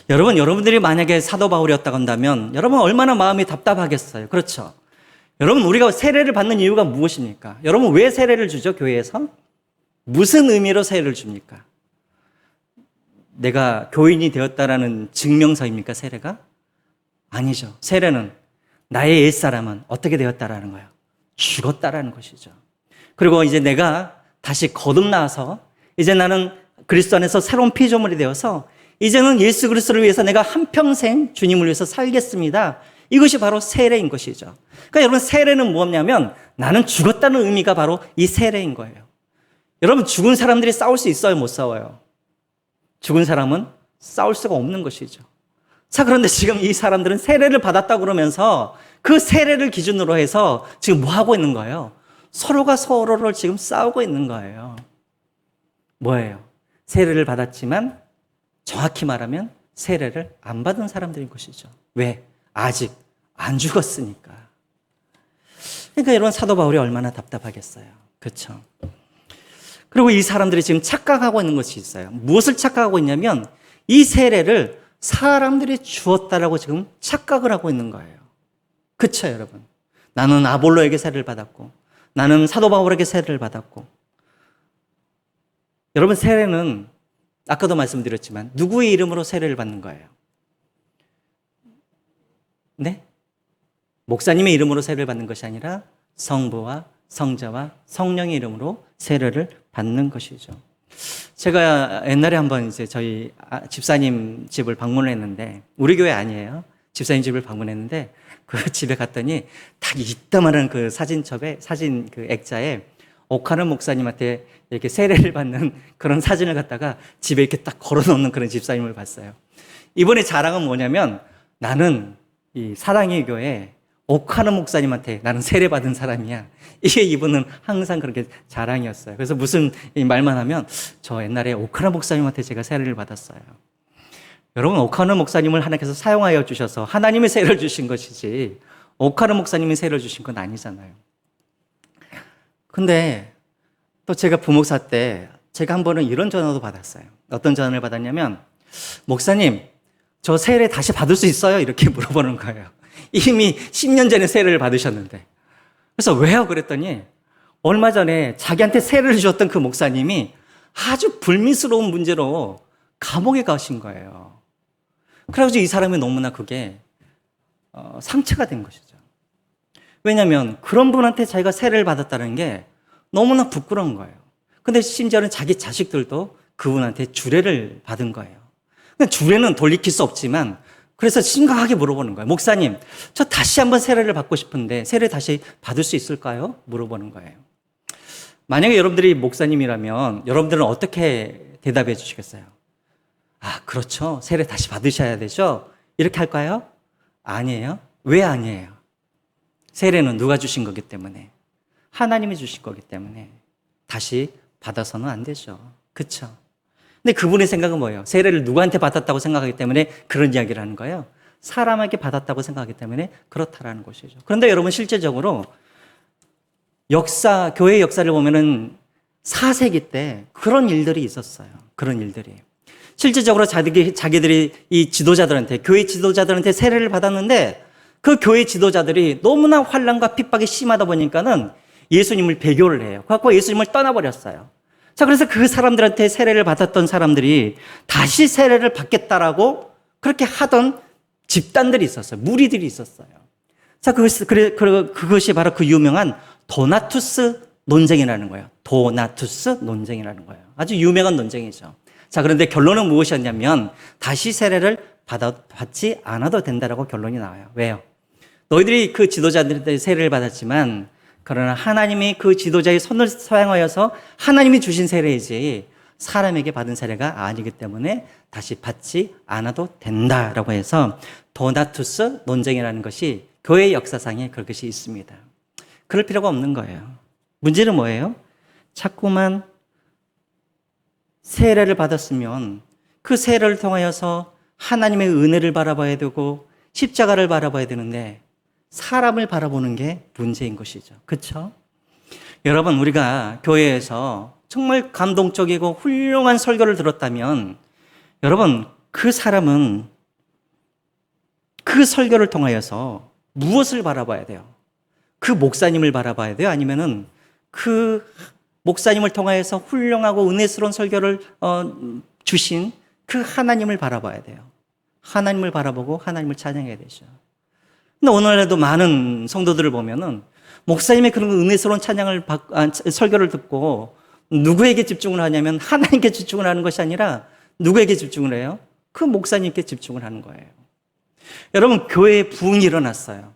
여러분들이 만약에 사도 바울이었다고 한다면 여러분 얼마나 마음이 답답하겠어요. 그렇죠? 여러분, 우리가 세례를 받는 이유가 무엇입니까? 여러분, 왜 세례를 주죠, 교회에서? 무슨 의미로 세례를 줍니까? 내가 교인이 되었다라는 증명서입니까, 세례가? 아니죠. 세례는 나의 옛사람은 어떻게 되었다라는 거예요? 죽었다라는 것이죠. 그리고 이제 내가 다시 거듭나서 이제 나는 그리스도 안에서 새로운 피조물이 되어서 이제는 예수 그리스도를 위해서 내가 한평생 주님을 위해서 살겠습니다. 이것이 바로 세례인 것이죠. 그러니까 여러분, 세례는 뭐냐면 나는 죽었다는 의미가 바로 이 세례인 거예요. 여러분, 죽은 사람들이 싸울 수 있어요, 못 싸워요? 죽은 사람은 싸울 수가 없는 것이죠. 자, 그런데 지금 이 사람들은 세례를 받았다고 그러면서 그 세례를 기준으로 해서 지금 뭐 하고 있는 거예요? 서로가 서로를 지금 싸우고 있는 거예요. 뭐예요? 세례를 받았지만 정확히 말하면 세례를 안 받은 사람들인 것이죠. 왜? 아직 안 죽었으니까. 그러니까 여러분, 사도 바울이 얼마나 답답하겠어요. 그렇죠? 그리고 이 사람들이 지금 착각하고 있는 것이 있어요. 무엇을 착각하고 있냐면 이 세례를 사람들이 주었다라고 지금 착각을 하고 있는 거예요. 그렇죠, 여러분? 나는 아볼로에게 세례를 받았고 나는 사도 바울에게 세례를 받았고. 여러분, 세례는 아까도 말씀드렸지만 누구의 이름으로 세례를 받는 거예요? 네? 목사님의 이름으로 세례를 받는 것이 아니라 성부와 성자와 성령의 이름으로 세례를 받는 것이죠. 제가 옛날에 한번 이제 저희 집사님 집을 방문을 했는데, 우리 교회 아니에요. 집사님 집을 방문했는데 그 집에 갔더니 딱 이따만한 그 사진첩에 사진 그 액자에 오카는 목사님한테 이렇게 세례를 받는 그런 사진을 갖다가 집에 이렇게 딱 걸어놓는 그런 집사님을 봤어요. 이번에 자랑은 뭐냐면 나는 이 사랑의 교회 오카는 목사님한테 나는 세례받은 사람이야. 이게 이분은 항상 그렇게 자랑이었어요. 그래서 무슨 말만 하면 저 옛날에 오카는 목사님한테 제가 세례를 받았어요. 여러분, 오카는 목사님을 하나님께서 사용하여 주셔서 하나님의 세례를 주신 것이지 오카는 목사님이 세례를 주신 건 아니잖아요. 근데 또 제가 부목사 때 제가 한 번은 이런 전화도 받았어요. 어떤 전화를 받았냐면 목사님, 저 세례 다시 받을 수 있어요? 이렇게 물어보는 거예요. 이미 10년 전에 세례를 받으셨는데. 그래서 왜요? 그랬더니 얼마 전에 자기한테 세례를 주었던 그 목사님이 아주 불미스러운 문제로 감옥에 가신 거예요. 그래가지고 이 사람이 너무나 그게 상처가 된 것이죠. 왜냐하면 그런 분한테 자기가 세례를 받았다는 게 너무나 부끄러운 거예요. 근데 심지어는 자기 자식들도 그분한테 주례를 받은 거예요. 주례는 돌이킬 수 없지만 그래서 심각하게 물어보는 거예요. 목사님, 저 다시 한번 세례를 받고 싶은데 세례 다시 받을 수 있을까요? 물어보는 거예요. 만약에 여러분들이 목사님이라면 여러분들은 어떻게 대답해 주시겠어요? 아, 그렇죠. 세례 다시 받으셔야 되죠? 이렇게 할까요? 아니에요. 왜 아니에요? 세례는 누가 주신 거기 때문에, 하나님이 주신 거기 때문에 다시 받아서는 안 되죠. 그렇죠? 근데 그분의 생각은 뭐예요? 세례를 누구한테 받았다고 생각하기 때문에 그런 이야기를 하는 거예요. 사람에게 받았다고 생각하기 때문에 그렇다라는 것이죠. 그런데 여러분, 실제적으로 교회 역사를 보면은 4세기 때 그런 일들이 있었어요. 그런 일들이. 실질적으로 자기들이 이 지도자들한테, 교회 지도자들한테 세례를 받았는데 그 교회 지도자들이 너무나 환난과 핍박이 심하다 보니까는 예수님을 배교를 해요. 그래서 예수님을 떠나버렸어요. 자, 그래서 그 사람들한테 세례를 받았던 사람들이 다시 세례를 받겠다라고 그렇게 하던 집단들이 있었어요. 무리들이 있었어요. 자, 그것이 바로 그 유명한 도나투스 논쟁이라는 거예요. 도나투스 논쟁이라는 거예요. 아주 유명한 논쟁이죠. 자, 그런데 결론은 무엇이었냐면 다시 세례를 받지 않아도 된다라고 결론이 나와요. 왜요? 너희들이 그 지도자들한테 세례를 받았지만 그러나 하나님이 그 지도자의 손을 사용하여서 하나님이 주신 세례이지 사람에게 받은 세례가 아니기 때문에 다시 받지 않아도 된다라고 해서 도나투스 논쟁이라는 것이 교회 역사상에 그것이 있습니다. 그럴 필요가 없는 거예요. 문제는 뭐예요? 자꾸만 세례를 받았으면 그 세례를 통하여서 하나님의 은혜를 바라봐야 되고 십자가를 바라봐야 되는데 사람을 바라보는 게 문제인 것이죠. 그렇죠? 여러분, 우리가 교회에서 정말 감동적이고 훌륭한 설교를 들었다면 여러분, 그 사람은 그 설교를 통하여서 무엇을 바라봐야 돼요? 그 목사님을 바라봐야 돼요? 아니면은 그 목사님을 통하여서 훌륭하고 은혜스러운 설교를 주신 그 하나님을 바라봐야 돼요. 하나님을 바라보고 하나님을 찬양해야 되죠. 근데 오늘날에도 많은 성도들을 보면은 목사님의 그런 은혜스러운 설교를 듣고 누구에게 집중을 하냐면 하나님께 집중을 하는 것이 아니라 누구에게 집중을 해요? 그 목사님께 집중을 하는 거예요. 여러분, 교회에 부흥이 일어났어요.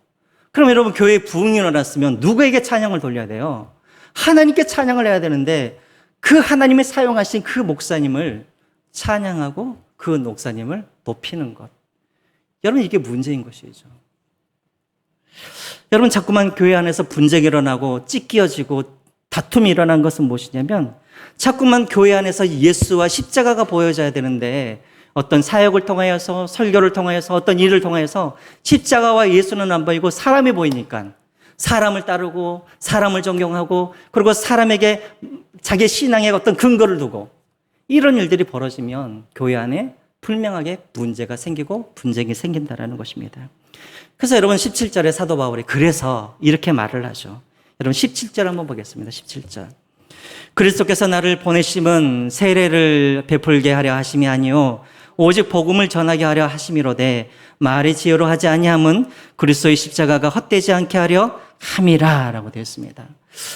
그럼 여러분, 교회에 부흥이 일어났으면 누구에게 찬양을 돌려야 돼요? 하나님께 찬양을 해야 되는데 그 하나님이 사용하신 그 목사님을 찬양하고 그 목사님을 높이는 것. 여러분, 이게 문제인 것이죠. 여러분, 자꾸만 교회 안에서 분쟁이 일어나고 찢겨지고 다툼이 일어난 것은 무엇이냐면 자꾸만 교회 안에서 예수와 십자가가 보여져야 되는데 어떤 사역을 통하여서 설교를 통하여서 어떤 일을 통하여서 십자가와 예수는 안 보이고 사람이 보이니까 사람을 따르고 사람을 존경하고 그리고 사람에게 자기 신앙의 어떤 근거를 두고 이런 일들이 벌어지면 교회 안에 분명하게 문제가 생기고 분쟁이 생긴다는 것입니다. 그래서 여러분 17절에 사도 바울이 그래서 이렇게 말을 하죠. 여러분 17절 한번 보겠습니다. 17절. 그리스도께서 나를 보내심은 세례를 베풀게 하려 하심이 아니요 오직 복음을 전하게 하려 하심이로되 말의 지혜로 하지 아니함은 그리스도의 십자가가 헛되지 않게 하려 함이라라고 되어 있습니다.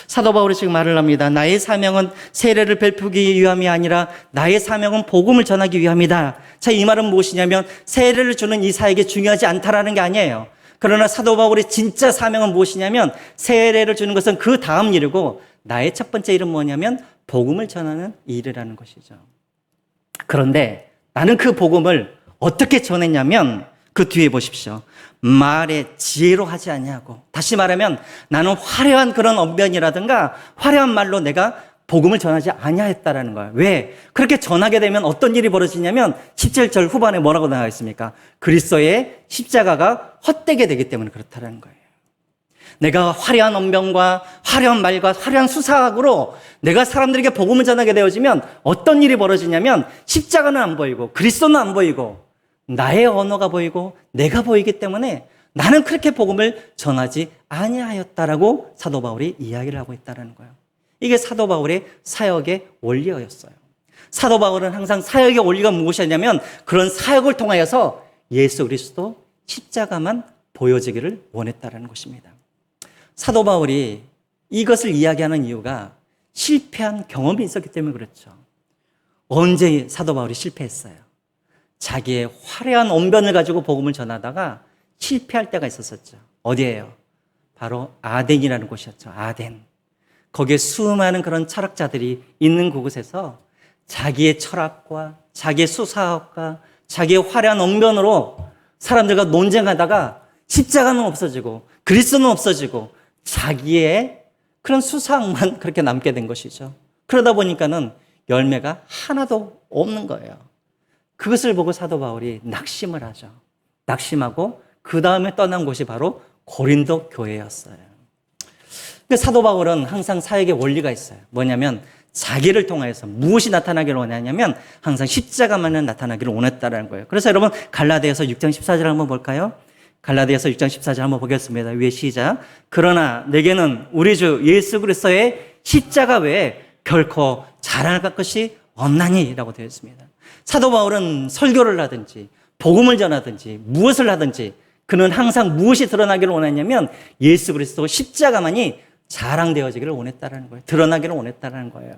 사도 바울이 지금 말을 합니다. 나의 사명은 세례를 베푸기 위함이 아니라 나의 사명은 복음을 전하기 위함이다. 자, 이 말은 무엇이냐면 세례를 주는 이 사역이 중요하지 않다라는 게 아니에요. 그러나 사도 바울의 진짜 사명은 무엇이냐면 세례를 주는 것은 그 다음 일이고 나의 첫 번째 일은 뭐냐면 복음을 전하는 일이라는 것이죠. 그런데 나는 그 복음을 어떻게 전했냐면 그 뒤에 보십시오. 말의 지혜로 하지 아니하고, 다시 말하면 나는 화려한 그런 언변이라든가 화려한 말로 내가 복음을 전하지 아니하였다라는 거예요. 왜? 그렇게 전하게 되면 어떤 일이 벌어지냐면 17절 후반에 뭐라고 나와 있습니까? 그리스도의 십자가가 헛되게 되기 때문에 그렇다는 거예요. 내가 화려한 언변과 화려한 말과 화려한 수사학으로 내가 사람들에게 복음을 전하게 되어지면 어떤 일이 벌어지냐면 십자가는 안 보이고 그리스도는 안 보이고 나의 언어가 보이고 내가 보이기 때문에 나는 그렇게 복음을 전하지 아니하였다라고 사도 바울이 이야기를 하고 있다는 거예요. 이게 사도 바울의 사역의 원리였어요. 사도 바울은 항상 사역의 원리가 무엇이었냐면 그런 사역을 통하여서 예수 그리스도 십자가만 보여지기를 원했다는 것입니다. 사도 바울이 이것을 이야기하는 이유가 실패한 경험이 있었기 때문에 그렇죠. 언제 사도 바울이 실패했어요? 자기의 화려한 언변을 가지고 복음을 전하다가 실패할 때가 있었었죠. 어디예요? 바로 아덴이라는 곳이었죠. 아덴. 거기에 수많은 그런 철학자들이 있는 그곳에서 자기의 철학과 자기의 수사학과 자기의 화려한 언변으로 사람들과 논쟁하다가 십자가는 없어지고 그리스도는 없어지고 자기의 그런 수사학만 그렇게 남게 된 것이죠. 그러다 보니까는 열매가 하나도 없는 거예요. 그것을 보고 사도 바울이 낙심을 하죠. 낙심하고 그 다음에 떠난 곳이 바로 고린도 교회였어요. 근데 사도 바울은 항상 사역의 원리가 있어요. 뭐냐면 자기를 통하여서 무엇이 나타나기를 원하냐면 항상 십자가만은 나타나기를 원했다는 거예요. 그래서 여러분 갈라디아서 6장 14절 한번 볼까요? 갈라디아서 6장 14절 한번 보겠습니다. 위에 시작. 그러나 내게는 우리 주 예수 그리스도의 십자가 외에 결코 자랑할 것이 없나니 라고 되어 있습니다. 사도 바울은 설교를 하든지 복음을 전하든지 무엇을 하든지 그는 항상 무엇이 드러나기를 원했냐면 예수 그리스도 십자가만이 자랑되어지기를 원했다는 거예요. 드러나기를 원했다는 거예요.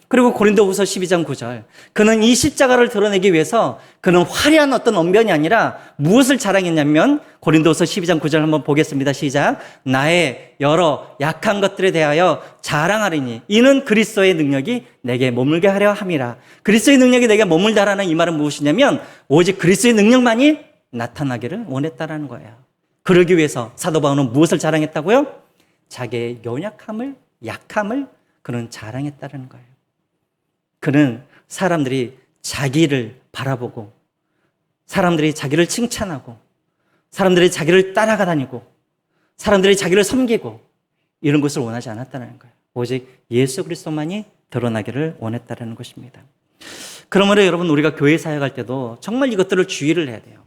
그리고 고린도후서 12장 9절. 그는 이 십자가를 드러내기 위해서 그는 화려한 어떤 언변이 아니라 무엇을 자랑했냐면 고린도후서 12장 9절 한번 보겠습니다. 시작. 나의 여러 약한 것들에 대하여 자랑하리니 이는 그리스도의 능력이 내게 머물게 하려 함이라. 그리스도의 능력이 내게 머물다라는 이 말은 무엇이냐면 오직 그리스도의 능력만이 나타나기를 원했다라는 거예요. 그러기 위해서 사도 바울은 무엇을 자랑했다고요? 자기의 연약함을, 약함을 그는 자랑했다는 거예요. 그는 사람들이 자기를 바라보고 사람들이 자기를 칭찬하고 사람들이 자기를 따라가 다니고 사람들이 자기를 섬기고 이런 것을 원하지 않았다는 거예요. 오직 예수 그리스도만이 드러나기를 원했다는 것입니다. 그러므로 여러분 우리가 교회 사역할 때도 정말 이것들을 주의를 해야 돼요.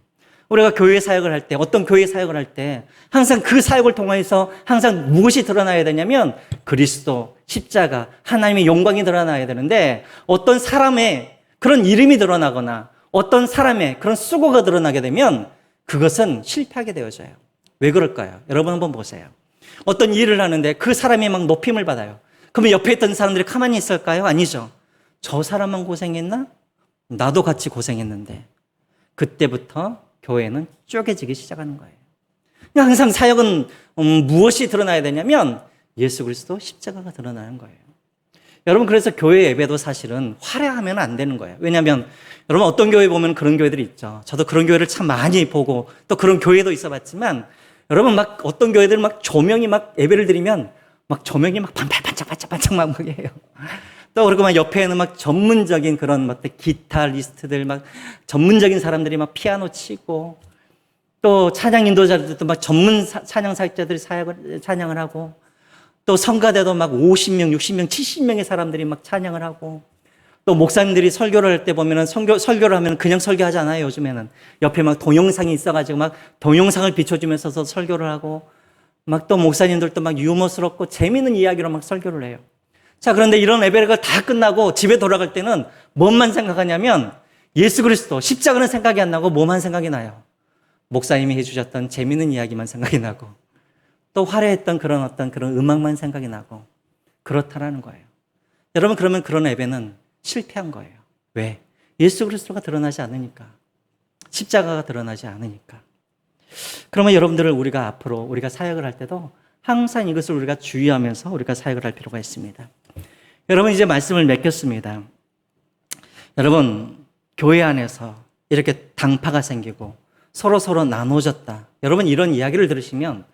우리가 교회 사역을 할 때, 어떤 교회 사역을 할 때 항상 그 사역을 통해서 항상 무엇이 드러나야 되냐면 그리스도, 십자가, 하나님의 영광이 드러나야 되는데 어떤 사람의 그런 이름이 드러나거나 어떤 사람의 그런 수고가 드러나게 되면 그것은 실패하게 되어져요. 왜 그럴까요? 여러분 한번 보세요. 어떤 일을 하는데 그 사람이 막 높임을 받아요. 그러면 옆에 있던 사람들이 가만히 있을까요? 아니죠. 저 사람만 고생했나? 나도 같이 고생했는데. 그때부터 교회는 쪼개지기 시작하는 거예요. 항상 사역은 무엇이 드러나야 되냐면 예수 그리스도 십자가가 드러나는 거예요. 여러분 그래서 교회 예배도 사실은 화려하면 안 되는 거예요. 왜냐하면 여러분 어떤 교회 보면 그런 교회들이 있죠. 저도 그런 교회를 참 많이 보고 또 그런 교회도 있어봤지만 여러분 막 어떤 교회들 막 조명이 막 예배를 드리면 막 조명이 막 반짝반짝 막 해요. 또 그리고 막 옆에는 막 전문적인 그런 막 기타리스트들 막 전문적인 사람들이 막 피아노 치고 또 찬양 인도자들도 막 전문 찬양 사역자들이 찬양을 하고 또 성가대도 막 50명, 60명, 70명의 사람들이 막 찬양을 하고 또 목사님들이 설교를 할 때 보면은 설교를 하면 그냥 설교하지 않아요. 요즘에는 옆에 막 동영상이 있어가지고 막 동영상을 비춰주면서 설교를 하고 막 또 목사님들도 막 유머스럽고 재미있는 이야기로 막 설교를 해요. 자, 그런데 이런 예배가 다 끝나고 집에 돌아갈 때는 뭔만 생각하냐면 예수 그리스도, 십자가는 생각이 안 나고 뭐만 생각이 나요? 목사님이 해주셨던 재미있는 이야기만 생각이 나고 또 화려했던 그런 어떤 그런 음악만 생각이 나고 그렇다라는 거예요. 여러분 그러면 그런 예배는 실패한 거예요. 왜? 예수 그리스도가 드러나지 않으니까. 십자가가 드러나지 않으니까. 그러면 여러분들을 우리가 앞으로 우리가 사역을 할 때도 항상 이것을 우리가 주의하면서 우리가 사역을 할 필요가 있습니다. 여러분 이제 말씀을 맺겠습니다. 여러분 교회 안에서 이렇게 당파가 생기고 서로 나눠졌다. 여러분 이런 이야기를 들으시면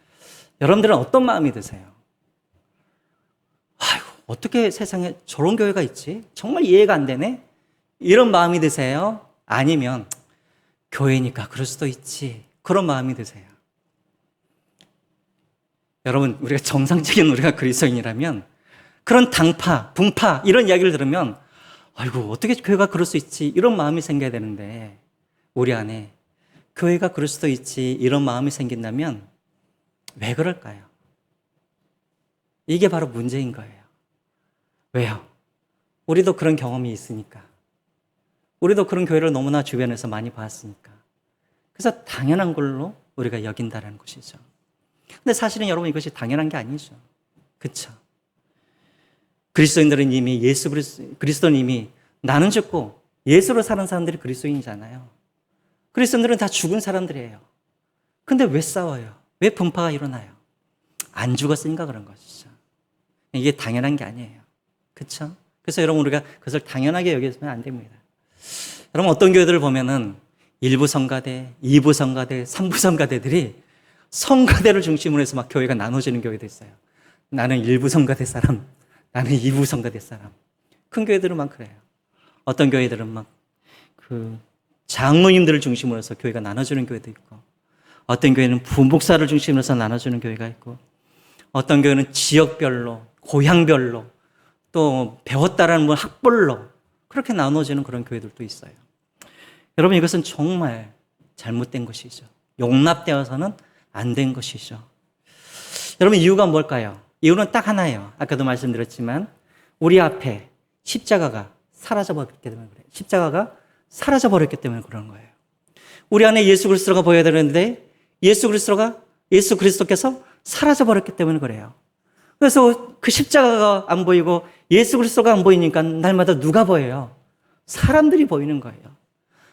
여러분들은 어떤 마음이 드세요? 아이고 어떻게 세상에 저런 교회가 있지? 정말 이해가 안 되네? 이런 마음이 드세요? 아니면 교회니까 그럴 수도 있지. 그런 마음이 드세요? 여러분 우리가 정상적인 우리가 그리스도인이라면 그런 당파, 분파 이런 이야기를 들으면 아이고 어떻게 교회가 그럴 수 있지 이런 마음이 생겨야 되는데 우리 안에 교회가 그럴 수도 있지 이런 마음이 생긴다면 왜 그럴까요? 이게 바로 문제인 거예요. 왜요? 우리도 그런 경험이 있으니까. 우리도 그런 교회를 너무나 주변에서 많이 봤으니까. 그래서 당연한 걸로 우리가 여긴다는 것이죠. 근데 사실은 여러분 이것이 당연한 게 아니죠. 그렇죠? 그리스도인들은 이미 그리스도는 이미 나는 죽고 예수로 사는 사람들이 그리스도인이잖아요. 그리스도인들은 다 죽은 사람들이에요. 근데 왜 싸워요? 왜 분파가 일어나요? 안 죽었으니까 그런 것이죠. 이게 당연한 게 아니에요. 그렇죠? 그래서 여러분 우리가 그것을 당연하게 여기서는 안 됩니다. 여러분 어떤 교회들을 보면은 1부 성가대, 2부 성가대, 3부 성가대들이 성가대를 중심으로 해서 막 교회가 나눠지는 교회도 있어요. 나는 1부 성가대 사람, 나는 2부 성가대 사람. 큰 교회들은 막 그래요. 어떤 교회들은 막 그 장로님들을 중심으로 해서 교회가 나눠주는 교회도 있고 어떤 교회는 부목사를 중심으로 해서 나눠주는 교회가 있고 어떤 교회는 지역별로, 고향별로, 또 배웠다라는 학벌로 그렇게 나눠지는 그런 교회들도 있어요. 여러분, 이것은 정말 잘못된 것이죠. 용납되어서는 안 된 것이죠. 여러분, 이유가 뭘까요? 이유는 딱 하나예요. 아까도 말씀드렸지만 우리 앞에 십자가가 사라져버렸기 때문에 그래요. 십자가가 사라져버렸기 때문에 그런 거예요. 우리 안에 예수 그리스도가 보여야 되는데 예수 그리스도께서 사라져버렸기 때문에 그래요. 그래서 그 십자가가 안 보이고 예수 그리스도가 안 보이니까 날마다 누가 보여요? 사람들이 보이는 거예요.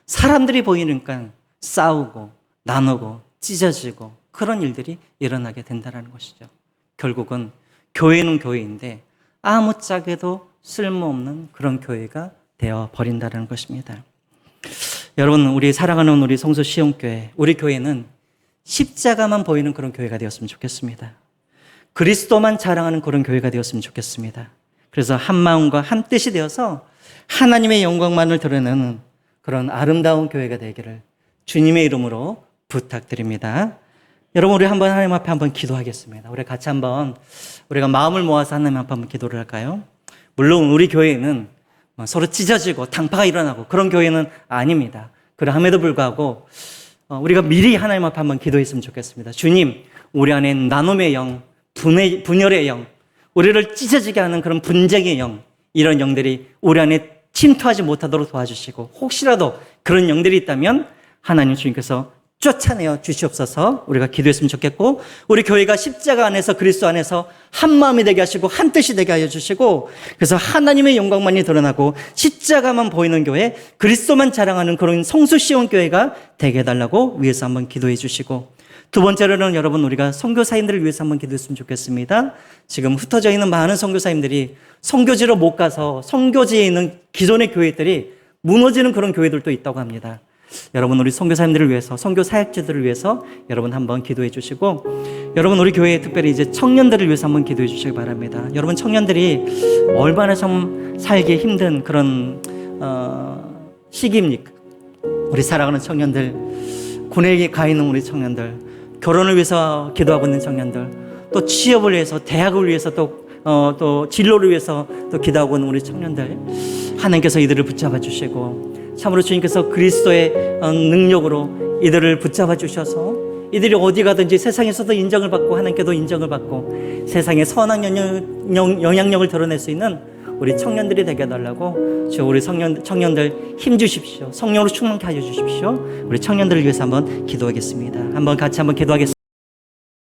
사람들이 보이니까 싸우고 나누고 찢어지고 그런 일들이 일어나게 된다는 것이죠. 결국은 교회는 교회인데 아무짝에도 쓸모없는 그런 교회가 되어 버린다는 것입니다. 여러분, 우리 사랑하는 우리 성수 시온교회, 우리 교회는 십자가만 보이는 그런 교회가 되었으면 좋겠습니다. 그리스도만 자랑하는 그런 교회가 되었으면 좋겠습니다. 그래서 한 마음과 한 뜻이 되어서 하나님의 영광만을 드러내는 그런 아름다운 교회가 되기를 주님의 이름으로 부탁드립니다. 여러분, 우리 한번 하나님 앞에 한번 기도하겠습니다. 우리 같이 한번 우리가 마음을 모아서 하나님 앞에 한번 기도를 할까요? 물론 우리 교회는 서로 찢어지고 당파가 일어나고 그런 교회는 아닙니다. 그럼에도 불구하고 우리가 미리 하나님 앞에 한번 기도했으면 좋겠습니다. 주님, 우리 안에 나눔의 영, 분열의 영, 우리를 찢어지게 하는 그런 분쟁의 영, 이런 영들이 우리 안에 침투하지 못하도록 도와주시고 혹시라도 그런 영들이 있다면 하나님 주님께서 쫓아내어 주시옵소서. 우리가 기도했으면 좋겠고 우리 교회가 십자가 안에서 그리스도 안에서 한 마음이 되게 하시고 한 뜻이 되게 하여 주시고 그래서 하나님의 영광만이 드러나고 십자가만 보이는 교회, 그리스도만 자랑하는 그런 성수 시온 교회가 되게 해달라고 위해서 한번 기도해 주시고 두 번째로는 여러분 우리가 선교사님들을 위해서 한번 기도했으면 좋겠습니다. 지금 흩어져 있는 많은 선교사님들이 선교지로 못 가서 선교지에 있는 기존의 교회들이 무너지는 그런 교회들도 있다고 합니다. 여러분 우리 선교사님들을 위해서 선교 사역자들을 위해서 여러분 한번 기도해 주시고 여러분 우리 교회에 특별히 이제 청년들을 위해서 한번 기도해 주시기 바랍니다. 여러분 청년들이 얼마나 좀 살기 힘든 그런 시기입니까? 우리 사랑하는 청년들, 군에 가 있는 우리 청년들, 결혼을 위해서 기도하고 있는 청년들, 또 취업을 위해서 대학을 위해서 또 진로를 위해서 또 기도하고 있는 우리 청년들, 하나님께서 이들을 붙잡아 주시고 참으로 주님께서 그리스도의 능력으로 이들을 붙잡아 주셔서 이들이 어디 가든지 세상에서도 인정을 받고 하나님께도 인정을 받고 세상에 선한 영향력을 드러낼 수 있는 우리 청년들이 되게 해달라고 주 우리 청년들 힘 주십시오. 성령으로 충만케 하여 주십시오. 우리 청년들을 위해서 한번 기도하겠습니다. 한번 같이 한번 기도하겠습니다.